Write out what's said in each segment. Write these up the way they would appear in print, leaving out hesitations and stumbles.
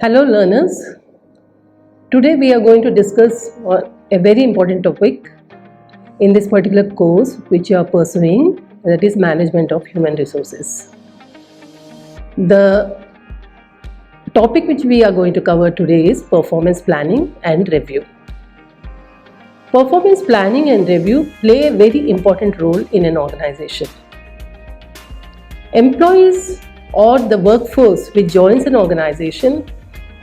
Hello learners, today we are going to discuss a very important topic in this particular course which you are pursuing, that is management of human resources. The topic which we are going to cover today is performance planning and review. Performance planning and review play a very important role in an organization. Employees or the workforce which joins an organization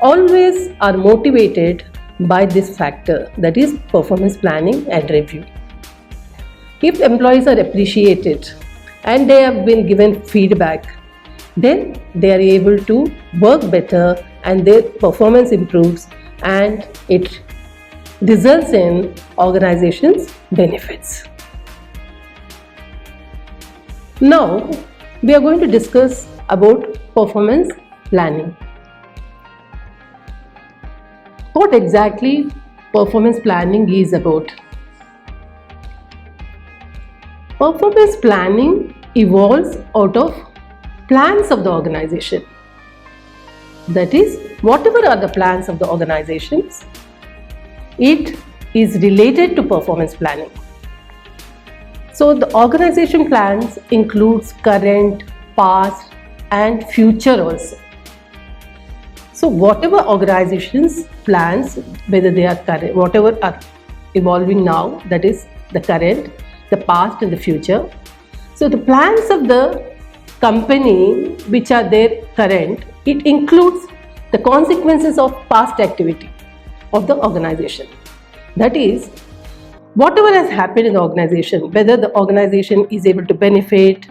always are motivated by this factor, that is performance planning and review. If employees are appreciated and they have been given feedback, then they are able to work better and their performance improves and it results in organization's benefits. Now we are going to discuss about performance planning. What exactly performance planning is about? Performance planning evolves out of plans of the organization. That is, whatever are the plans of the organizations, it is related to performance planning. So the organization plans includes current, past and future also. So whatever organizations plans, whether they are current, whatever are evolving now, that is the current, the past and the future. So the plans of the company which are there current, it includes the consequences of past activity of the organization. That is, whatever has happened in the organization, whether the organization is able to benefit,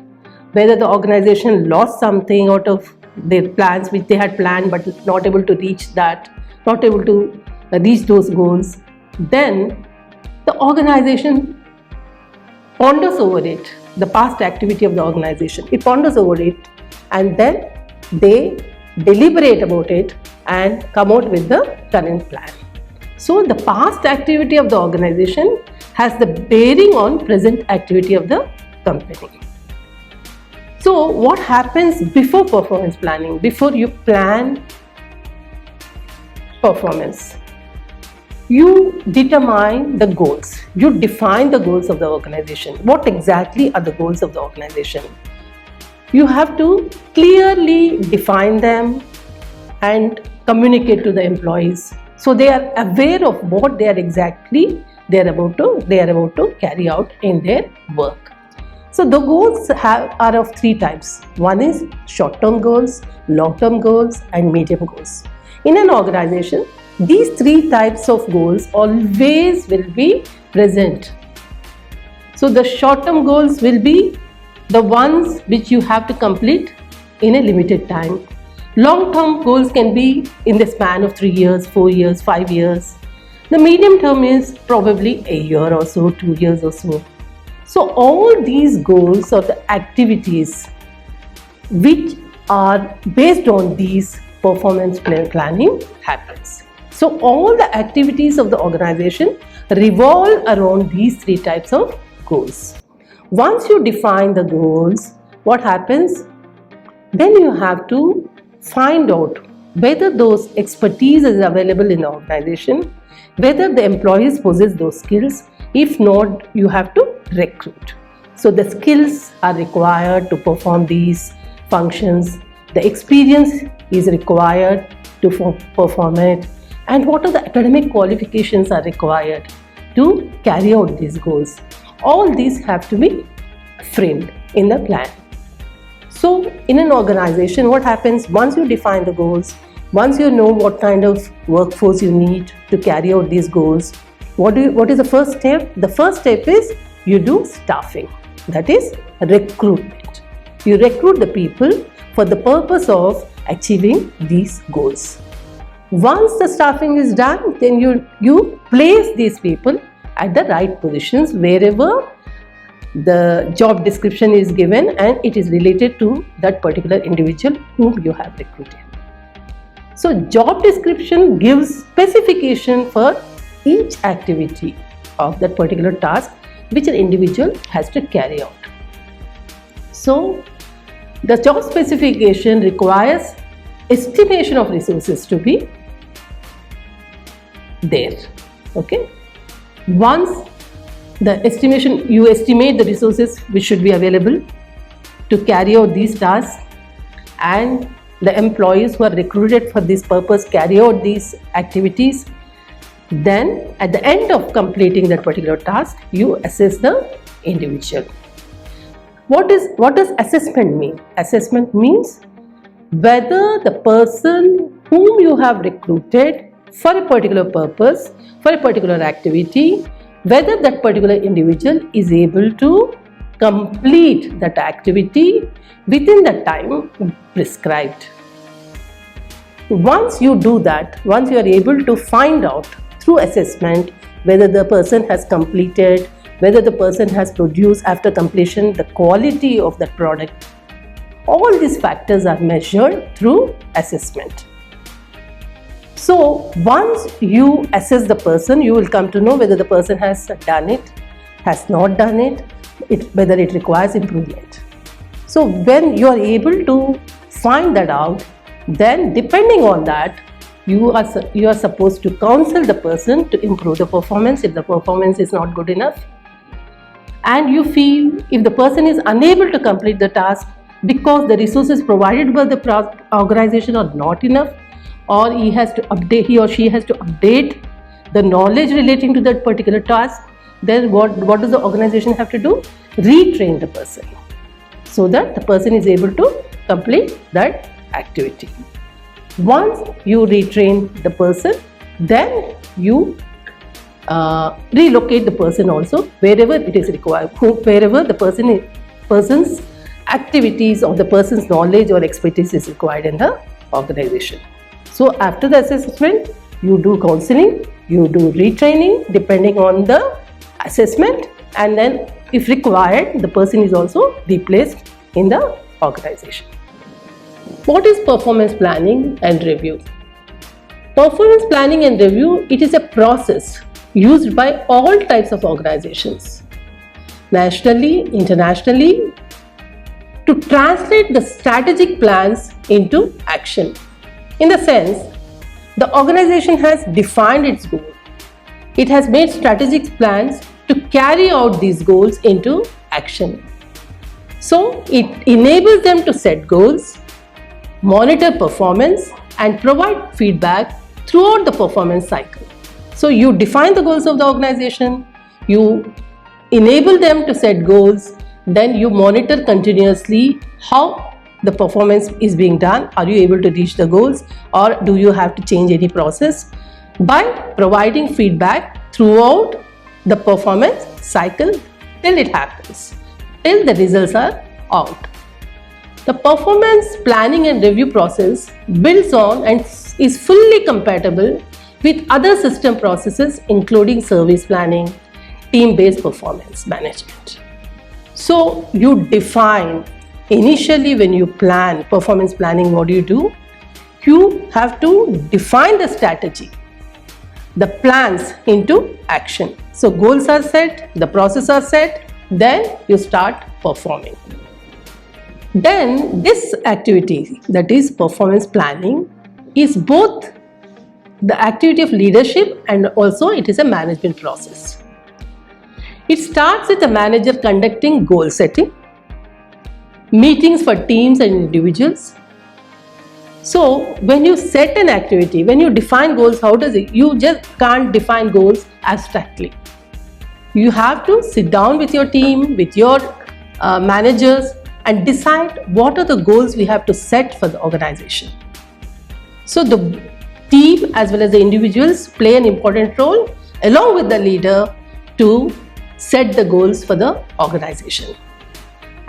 whether the organization lost something out of their plans which they had planned but not able to reach that, not able to reach those goals, then the organization ponders over it, the past activity of the organization. It ponders over it and then they deliberate about it and come out with the current plan. So the past activity of the organization has the bearing on present activity of the company. So what happens before performance planning? Before you plan performance, you determine the goals. You define the goals of the organization. What exactly are the goals of the organization? You have to clearly define them and communicate to the employees so they are aware of what they are exactly they are about to carry out in their work. So the goals are of three types. One is short-term goals, long-term goals and medium goals. In an organization, these three types of goals always will be present. So the short-term goals will be the ones which you have to complete in a limited time. Long-term goals can be in the span of 3 years, 4 years, 5 years. The medium term is probably a year or so, 2 years or so. So all these goals or the activities which are based on these performance planning happens. So all the activities of the organization revolve around these three types of goals. Once you define the goals, what happens? Then you have to find out whether those expertise is available in the organization, whether the employees possess those skills. If not, you have to recruit. So the skills are required to perform these functions. The experience is required to perform it. And what are the academic qualifications are required to carry out these goals? All these have to be framed in the plan. So in an organization, what happens once you define the goals, once you know what kind of workforce you need to carry out these goals, what is the first step? The first step is you do staffing, that is recruitment. You recruit the people for the purpose of achieving these goals. Once the staffing is done, then you place these people at the right positions wherever the job description is given and it is related to that particular individual whom you have recruited. So job description gives specification for each activity of that particular task which an individual has to carry out. So the job specification requires estimation of resources to be there. Okay. Once the estimation, you estimate the resources which should be available to carry out these tasks, and the employees who are recruited for this purpose carry out these activities. Then at the end of completing that particular task, you assess the individual. What does assessment mean? Assessment means whether the person whom you have recruited for a particular purpose, for a particular activity, whether that particular individual is able to complete that activity within the time prescribed. Once you do that, once you are able to find out through assessment whether the person has completed, whether the person has produced after completion the quality of that product, all these factors are measured through assessment. So once you assess the person, you will come to know whether the person has done it, has not done it, whether it requires improvement. So when you are able to find that out, then depending on that, you are supposed to counsel the person to improve the performance if the performance is not good enough. And you feel if the person is unable to complete the task because the resources provided by the organization are not enough, or he or she has to update the knowledge relating to that particular task, then what does the organization have to do? Retrain the person so that the person is able to complete that activity. Once you retrain the person, then you relocate the person also wherever it is required, wherever the person's activities or the person's knowledge or expertise is required in the organization. So after the assessment, you do counseling, you do retraining depending on the assessment, and then if required, the person is also replaced in the organization. What is performance planning and review? Performance planning and review, it is a process used by all types of organizations, nationally, internationally, to translate the strategic plans into action. In the sense, the organization has defined its goal. It has made strategic plans to carry out these goals into action. So it enables them to set goals, monitor performance, and provide feedback throughout the performance cycle. So you define the goals of the organization, you enable them to set goals, then you monitor continuously how the performance is being done. Are you able to reach the goals, or do you have to change any process? By providing feedback throughout the performance cycle till it happens, till the results are out. The performance planning and review process builds on and is fully compatible with other system processes including service planning, team-based performance management. So you define initially when you plan performance planning, what do? You have to define the strategy, the plans into action. So goals are set, the process are set, then you start performing. Then this activity, that is performance planning, is both the activity of leadership and also it is a management process. It starts with the manager conducting goal setting, meetings for teams and individuals. So when you set an activity, when you define goals, how does it? You just can't define goals abstractly. You have to sit down with your team, with your managers, and decide what are the goals we have to set for the organization. So the team as well as the individuals play an important role along with the leader to set the goals for the organization.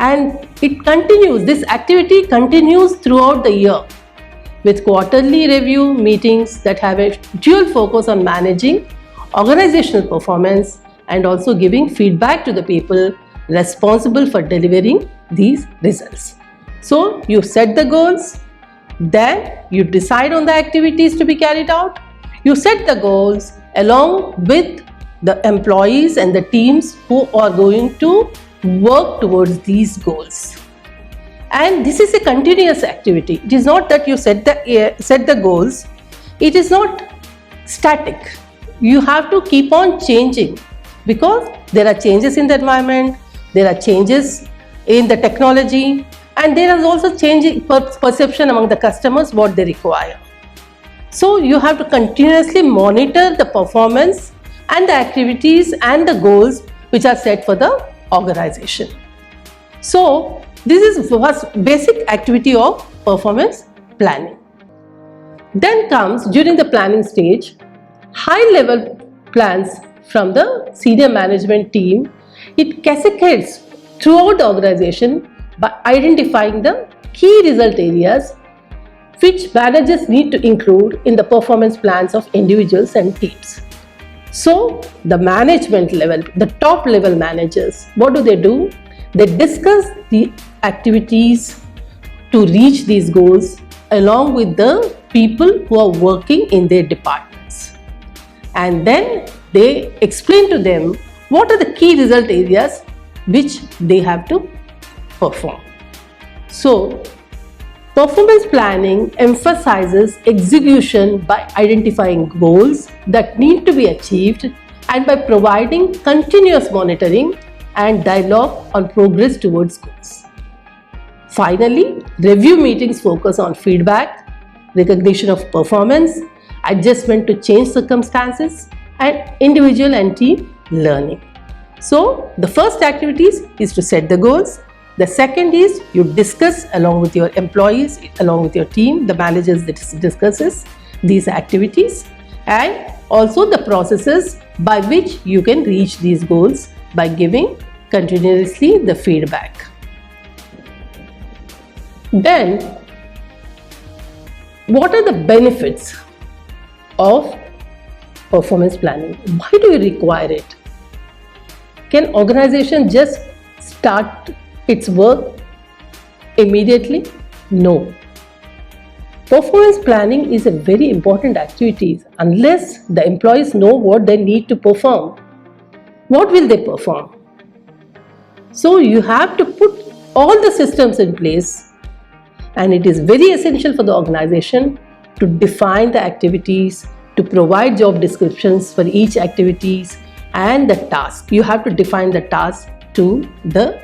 And it continues, this activity continues throughout the year with quarterly review meetings that have a dual focus on managing organizational performance and also giving feedback to the people responsible for delivering these results. So you set the goals, then you decide on the activities to be carried out. You set the goals along with the employees and the teams who are going to work towards these goals. And this is a continuous activity. It is not that you set the goals. It is not static. You have to keep on changing because there are changes in the environment, there are changes in the technology, and there is also changing perception among the customers what they require. So you have to continuously monitor the performance and the activities and the goals which are set for the organization. So this is first basic activity of performance planning. Then comes, during the planning stage, high level plans from the senior management team. It cascades throughout the organization by identifying the key result areas which managers need to include in the performance plans of individuals and teams. So the management level, the top level managers, what do? They discuss the activities to reach these goals along with the people who are working in their departments. And then they explain to them what are the key result areas which they have to perform. So performance planning emphasizes execution by identifying goals that need to be achieved and by providing continuous monitoring and dialogue on progress towards goals. Finally, review meetings focus on feedback, recognition of performance, adjustment to change circumstances, and individual and team learning. So, the first activity is to set the goals. The second is you discuss along with your employees, along with your team, the managers that discusses these activities, and also the processes by which you can reach these goals by giving continuously the feedback. Then, what are the benefits of performance planning? Why do you require it? Can organization just start its work immediately? No. Performance planning is a very important activity. Unless the employees know what they need to perform, what will they perform? So you have to put all the systems in place, and it is very essential for the organization to define the activities, to provide job descriptions for each activities and the task. You have to define the task to the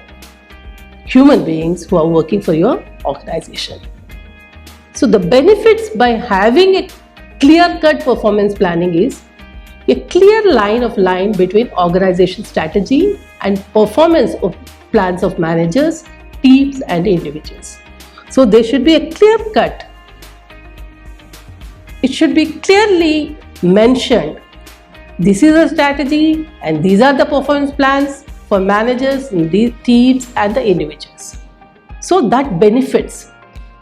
human beings who are working for your organization. So the benefits by having a clear-cut performance planning is a clear line between organization strategy and performance of plans of managers, teams and individuals. So there should be a clear cut. It should be clearly mentioned. This is a strategy and these are the performance plans for managers, the teams and the individuals. So that benefits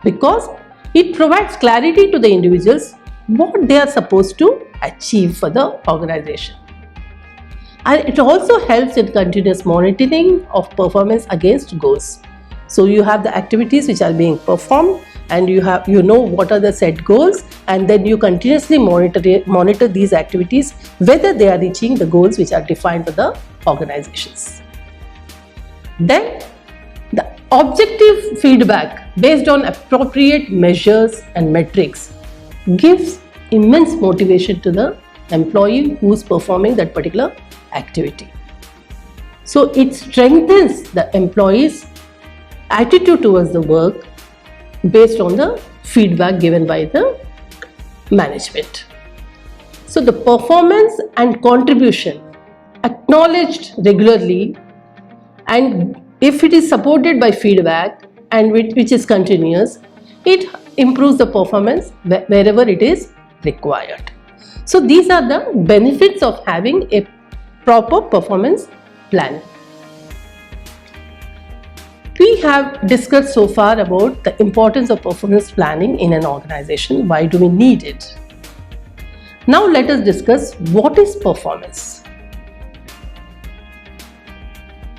because it provides clarity to the individuals what they are supposed to achieve for the organization. And it also helps in continuous monitoring of performance against goals. So you have the activities which are being performed and you know what are the set goals, and then you continuously monitor these activities whether they are reaching the goals which are defined for the organizations. Then the objective feedback based on appropriate measures and metrics gives immense motivation to the employee who is performing that particular activity. So it strengthens the employee's attitude towards the work based on the feedback given by the management. So the performance and contribution acknowledged regularly, and if it is supported by feedback and which is continuous, it improves the performance wherever it is required. So these are the benefits of having a proper performance plan. We have discussed so far about the importance of performance planning in an organization. Why do we need it? Now let us discuss what is performance.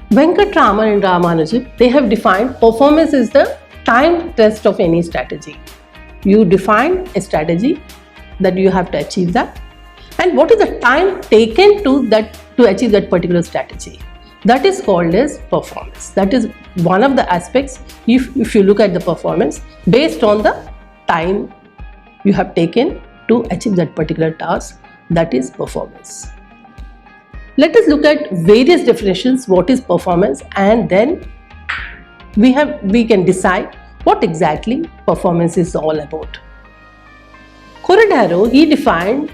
Venkatraman and Ramanujan, they have defined performance is the time test of any strategy. You define a strategy that you have to achieve that, and what is the time taken to achieve that particular strategy. That is called as performance. That is one of the aspects. If you look at the performance based on the time you have taken to achieve that particular task, that is performance. Let us look at various definitions what is performance, and then we can decide what exactly performance is all about. Corradaro, he defined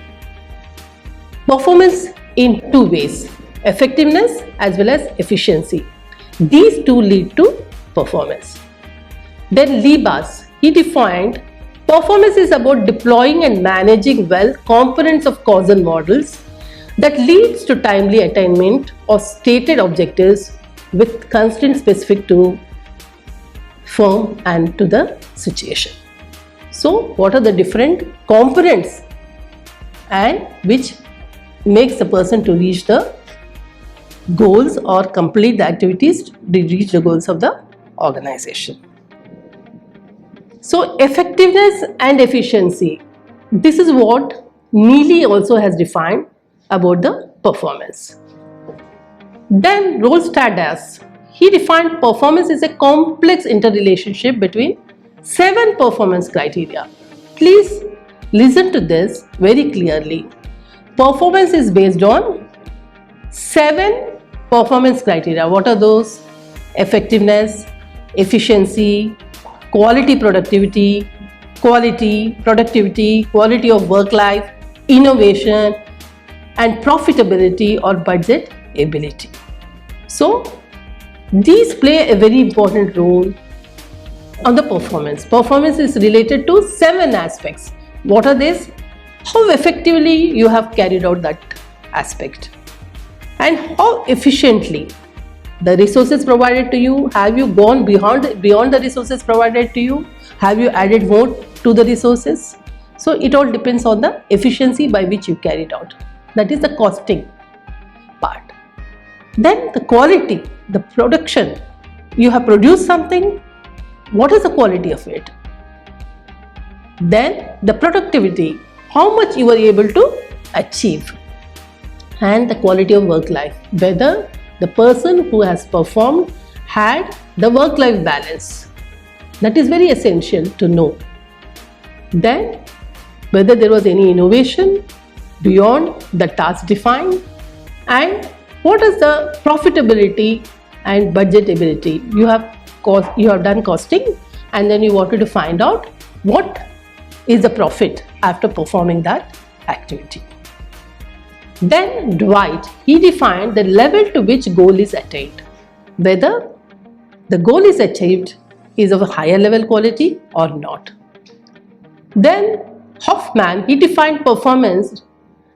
performance in two ways: effectiveness as well as efficiency. These two lead to performance. Then Libas, he defined performance is about deploying and managing well components of causal models that leads to timely attainment of stated objectives with constraints specific to firm and to the situation. So what are the different components and which makes the person to reach the goals or complete the activities to reach the goals of the organization? So effectiveness and efficiency, this is what Neely also has defined about the performance. Then Rolstad, he defined performance is a complex interrelationship between 7 performance criteria. Please listen to this very clearly. Performance is based on 7 performance criteria. What are those? Effectiveness, efficiency, quality, productivity, quality of work life, innovation, and profitability or budget ability. So these play a very important role on the performance. Performance is related to 7 aspects. What are these? How effectively you have carried out that aspect, and how efficiently the resources provided to you. Have you gone beyond the resources provided to you? Have you added more to the resources? So it all depends on the efficiency by which you carried out. That is the costing part. Then the quality, the production. You have produced something. What is the quality of it? Then the productivity, how much you were able to achieve. And the quality of work life, whether the person who has performed had the work-life balance. That is very essential to know. Then whether there was any innovation beyond the task defined, and what is the profitability and budgetability. You have done costing, and then you wanted to find out what is the profit after performing that activity. Then Dwight, he defined the level to which goal is attained, whether the goal is achieved is of a higher level quality or not. Then Hoffman, he defined performance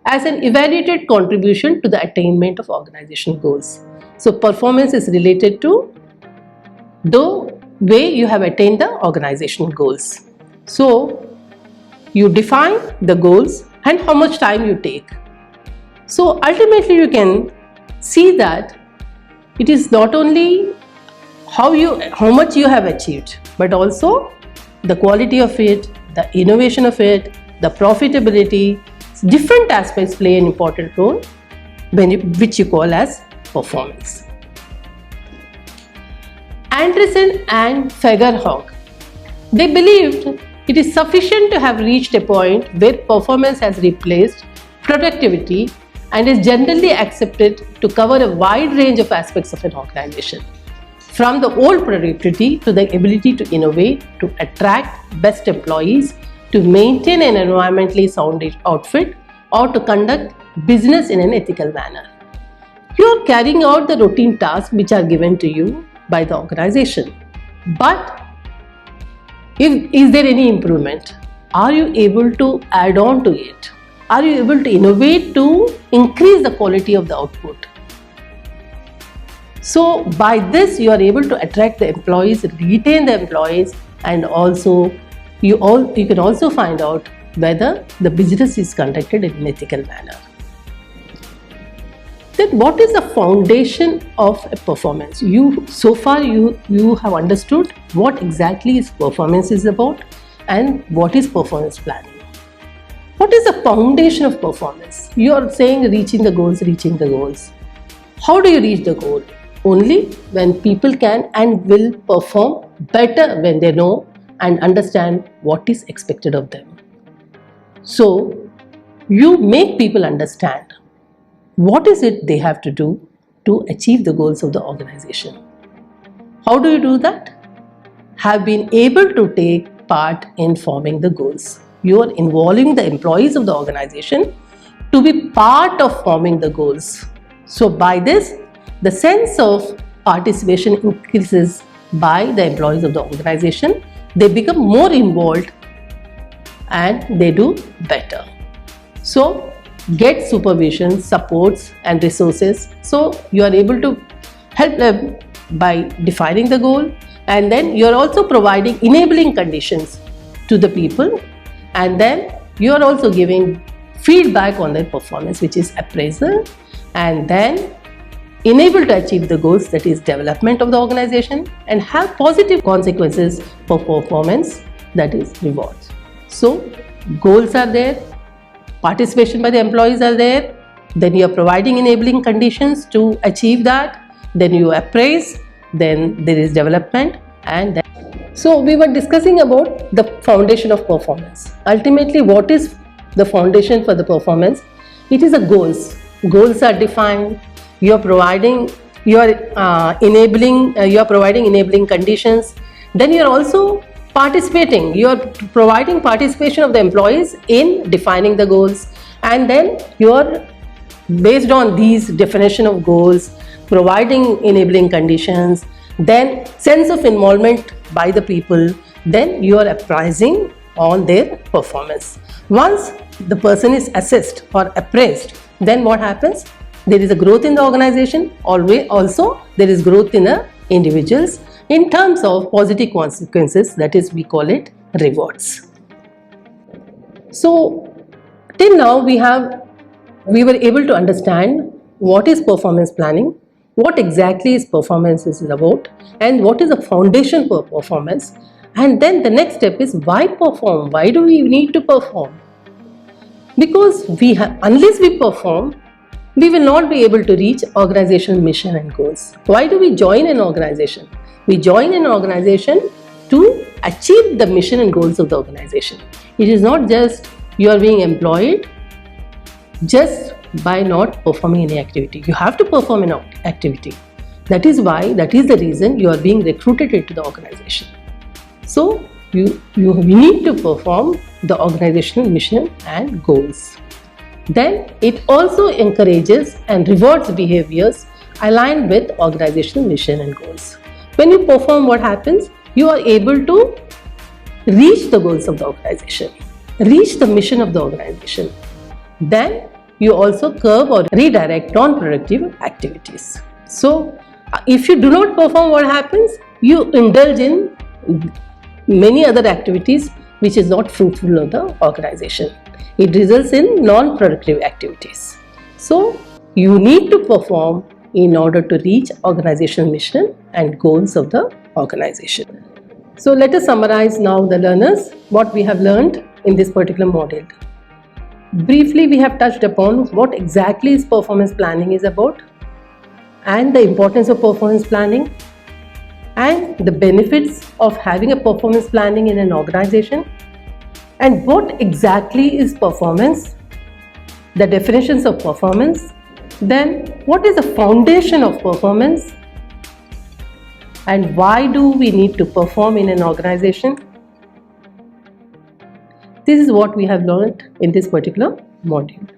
as an evaluated contribution to the attainment of organizational goals. So performance is related to the way you have attained the organizational goals. So you define the goals and how much time you take. So ultimately you can see that it is not only how much you have achieved, but also the quality of it, the innovation of it, the profitability. Different aspects play an important role which you call as performance. Anderson and Fagerhog, they believed it is sufficient to have reached a point where performance has replaced productivity and is generally accepted to cover a wide range of aspects of an organization, from the old productivity to the ability to innovate, to attract best employees, to maintain an environmentally sound outfit, or to conduct business in an ethical manner. You are carrying out the routine tasks which are given to you by the organization. But is there any improvement? Are you able to add on to it? Are you able to innovate to increase the quality of the output? So by this you are able to attract the employees, retain the employees, and also you can also find out whether the business is conducted in an ethical manner. Then what is the foundation of a performance? So far you have understood what exactly is performance is about and what is performance planning. What is the foundation of performance? You are saying reaching the goals. How do you reach the goal? only when people can and will perform better when they know and understand what is expected of them. So you make people understand what is it they have to do to achieve the goals of the organization. How do you do that? Have been able to take part in forming the goals. You are involving the employees of the organization to be part of forming the goals. So by this, the sense of participation increases by the employees of the organization. They become more involved and they do better. So get supervision, supports and resources. So you are able to help them by defining the goal, and then you are also providing enabling conditions to the people, and then you are also giving feedback on their performance, which is appraisal, and then enable to achieve the goals, that is development of the organization, and have positive consequences for performance, that is rewards. So goals are there, participation by the employees are there, then you are providing enabling conditions to achieve that, then you appraise, then there is development, and then. So we were discussing about the foundation of performance. Ultimately, what is the foundation for the performance? It is the goals. Goals are defined. You are providing, you are providing enabling conditions. Then you are also participating. You are providing participation of the employees in defining the goals, and then you are, based on these definition of goals, providing enabling conditions, then sense of involvement by the people, then you are appraising on their performance. Once the person is assessed or appraised, then what happens? There is a growth in the organization. Always also there is growth in the individuals in terms of positive consequences, that is, we call it rewards. So till now we were able to understand what is performance planning, what exactly is performance is about, and what is the foundation for performance. And then the next step is why perform? Why do we need to perform? Because unless we perform, we will not be able to reach organizational mission and goals. Why do we join an organization? We join an organization to achieve the mission and goals of the organization. It is not just you are being employed just by not performing any activity. You have to perform an activity. That is the reason you are being recruited into the organization. So you need to perform the organizational mission and goals. Then it also encourages and rewards behaviors aligned with organizational mission and goals. When you perform, what happens? You are able to reach the goals of the organization, reach the mission of the organization. Then you also curb or redirect non-productive activities. So if you do not perform, what happens? You indulge in many other activities which is not fruitful of the organization. It results in non-productive activities. So you need to perform in order to reach organizational mission and goals of the organization. So let us summarize now, the learners, what we have learned in this particular module. Briefly, we have touched upon what exactly is performance planning is about, and the importance of performance planning, and the benefits of having a performance planning in an organization, and what exactly is performance, the definitions of performance, then what is the foundation of performance, and why do we need to perform in an organization. This is what we have learned in this particular module.